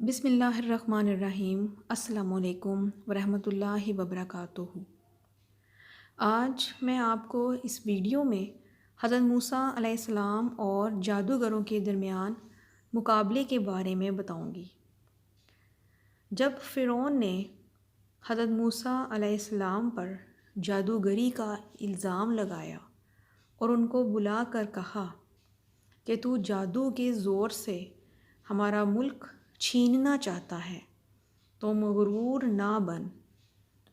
بسم اللہ الرحمن الرحیم۔ السلام علیکم ورحمۃ اللہ وبرکاتہ۔ آج میں آپ کو اس ویڈیو میں حضرت موسیٰ علیہ السلام اور جادوگروں کے درمیان مقابلے کے بارے میں بتاؤں گی۔ جب فرعون نے حضرت موسیٰ علیہ السلام پر جادوگری کا الزام لگایا اور ان کو بلا کر کہا کہ تو جادو کے زور سے ہمارا ملک چھیننا چاہتا ہے تو مغرور نہ بن،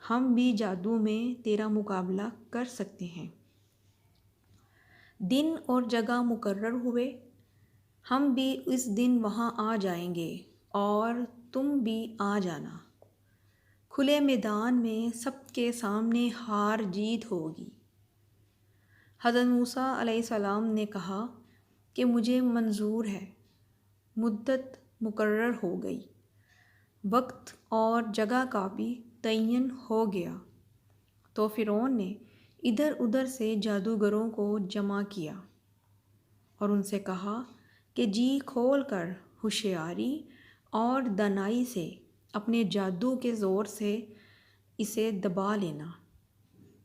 ہم بھی جادو میں تیرا مقابلہ کر سکتے ہیں۔ دن اور جگہ مقرر ہوئے، ہم بھی اس دن وہاں آ جائیں گے اور تم بھی آ جانا۔ کھلے میدان میں سب کے سامنے ہار جیت ہوگی۔ حضرت موسیٰ علیہ السلام نے کہا کہ مجھے منظور ہے۔ مدت مقرر ہو گئی، وقت اور جگہ کا بھی تعین ہو گیا۔ تو فرعون نے ادھر ادھر سے جادوگروں کو جمع کیا اور ان سے کہا کہ جی کھول کر ہوشیاری اور دانائی سے اپنے جادو کے زور سے اسے دبا لینا،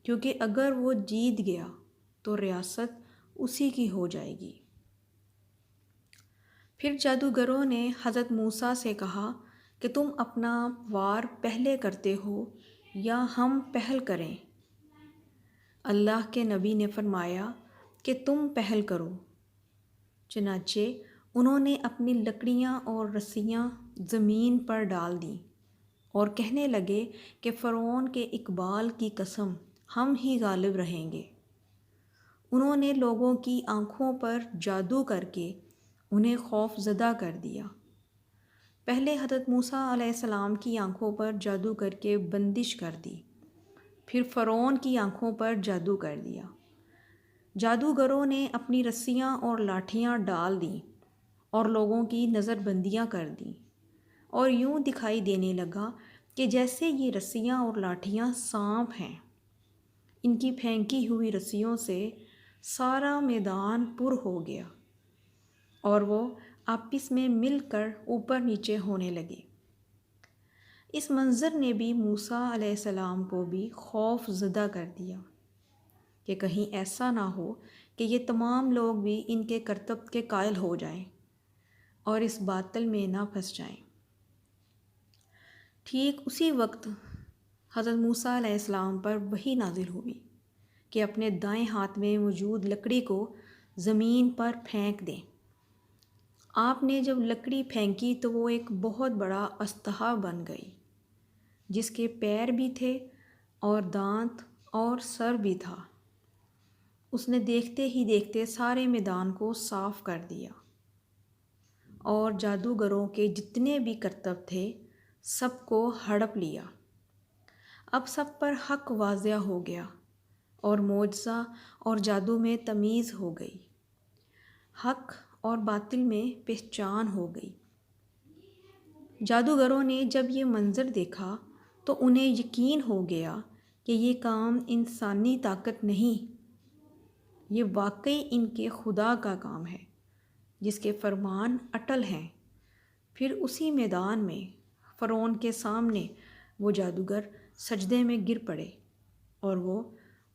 کیونکہ اگر وہ جیت گیا تو ریاست اسی کی ہو جائے گی۔ پھر جادوگروں نے حضرت موسیٰ سے کہا کہ تم اپنا وار پہلے کرتے ہو یا ہم پہل کریں؟ اللہ کے نبی نے فرمایا کہ تم پہل کرو۔ چنانچہ انہوں نے اپنی لکڑیاں اور رسیاں زمین پر ڈال دیں اور کہنے لگے کہ فرعون کے اقبال کی قسم، ہم ہی غالب رہیں گے۔ انہوں نے لوگوں کی آنکھوں پر جادو کر کے انہیں خوف زدہ کر دیا۔ پہلے حضرت موسیٰ علیہ السلام کی آنکھوں پر جادو کر کے بندش کر دی، پھر فرعون کی آنکھوں پر جادو کر دیا۔ جادوگروں نے اپنی رسیاں اور لاٹھیاں ڈال دیں اور لوگوں کی نظر بندیاں کر دیں، اور یوں دکھائی دینے لگا کہ جیسے یہ رسیاں اور لاٹھیاں سانپ ہیں۔ ان کی پھینکی ہوئی رسیوں سے سارا میدان پر ہو گیا اور وہ آپس میں مل کر اوپر نیچے ہونے لگے۔ اس منظر نے بھی موسیٰ علیہ السلام کو بھی خوف زدہ کر دیا کہ کہیں ایسا نہ ہو کہ یہ تمام لوگ بھی ان کے کرتب کے قائل ہو جائیں اور اس باطل میں نہ پھنس جائیں۔ ٹھیک اسی وقت حضرت موسیٰ علیہ السلام پر وحی نازل ہوئی کہ اپنے دائیں ہاتھ میں موجود لکڑی کو زمین پر پھینک دیں۔ آپ نے جب لکڑی پھینکی تو وہ ایک بہت بڑا اژدہا بن گئی، جس کے پیر بھی تھے اور دانت اور سر بھی تھا۔ اس نے دیکھتے ہی دیکھتے سارے میدان کو صاف کر دیا اور جادوگروں کے جتنے بھی کرتب تھے سب کو ہڑپ لیا۔ اب سب پر حق واضح ہو گیا اور معجزہ اور جادو میں تمیز ہو گئی، حق اور باطل میں پہچان ہو گئی۔ جادوگروں نے جب یہ منظر دیکھا تو انہیں یقین ہو گیا کہ یہ کام انسانی طاقت نہیں، یہ واقعی ان کے خدا کا کام ہے جس کے فرمان اٹل ہیں۔ پھر اسی میدان میں فرعون کے سامنے وہ جادوگر سجدے میں گر پڑے اور وہ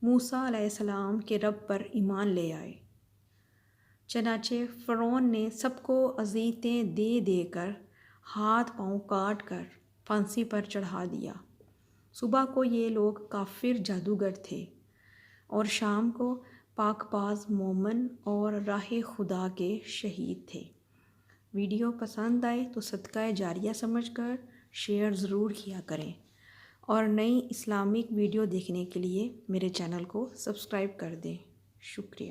موسیٰ علیہ السلام کے رب پر ایمان لے آئے۔ چنانچہ فرعون نے سب کو اذیتیں دے دے کر ہاتھ پاؤں کاٹ کر پھانسی پر چڑھا دیا۔ صبح کو یہ لوگ کافر جادوگر تھے اور شام کو پاک باز مومن اور راہ خدا کے شہید تھے۔ ویڈیو پسند آئے تو صدقہ جاریہ سمجھ کر شیئر ضرور کیا کریں اور نئی اسلامک ویڈیو دیکھنے کے لیے میرے چینل کو سبسکرائب کر دیں۔ شکریہ۔